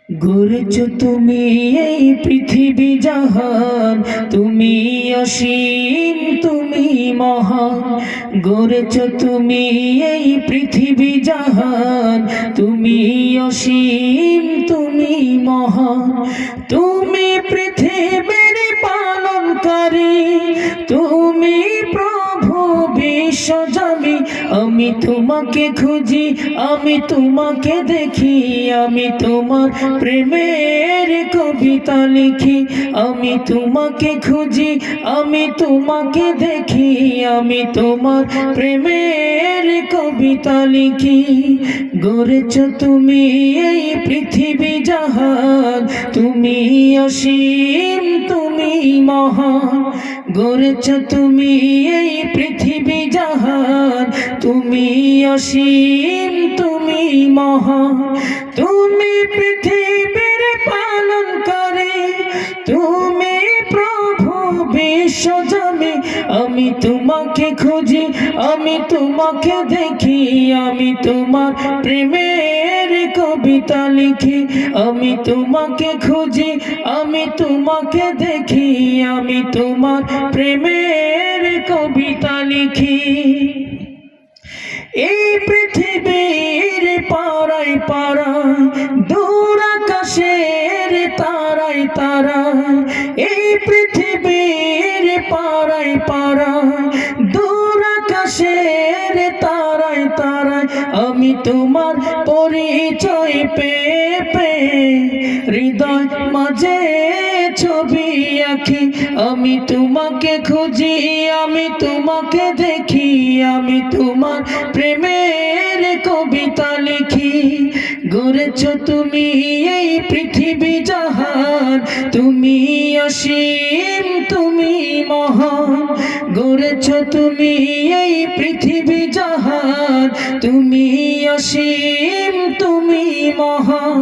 গড়েছ তুমি এই পৃথিবী জাহান, তুমি অসীম, তুমি মহান। গড়েছ তুমি এই পৃথিবী জাহান, তুমি অসীম, তুমি মহান। তুমি পৃথিবীর পালনকারী, তুমি প্রভু বিশ্বজামি। আমি তোমাকে খুঁজি, আমি তোমাকে দেখি, আমি তোমার প্রেমের কবিতা লিখি। আমি তোমাকে খুঁজি, আমি তোমাকে দেখি, আমি তোমার প্রেমের কবিতা লিখি। গড়েছ তুমি এই পৃথিবী জাহান, তুমি অসীম, তুমি মহান। গড়েছ তুমি এই পৃথিবী জাহান, তুমি অসীম, তুমি মহান। তুমি পৃথিবীর পালনকারী, তুমি প্রভু বিশ্বজামি। আমি তোমাকে খুঁজি, আমি তোমাকে দেখি, আমি তোমার প্রেমের কবিতা লিখি। আমি তোমাকে খুঁজি, আমি তোমাকে দেখি, আমি তোমার প্রেমের কবিতা লিখি। এই পৃথিবীর পাড়ায় পাড়ায়, দূর আকাশের তারায় তারায়, এই পৃথিবীর পাড়ায় পাড়ায়, দূর আকাশের তারায় তারায়, আমি তোমার পরিচয় পেয়ে পেয়ে হৃদয় মাঝে ছবি আঁকি। আমি তোমাকে খুঁজি, আমি তোমাকে দেখি, আমি তোমার প্রেমের কবিতা লিখি। গড়েছ তুমি এই পৃথিবী জাহান, তুমি অসীম, তুমি মহান। গড়েছ তুমি এই পৃথিবী জাহান, তুমি অসীম, তুমি মহান।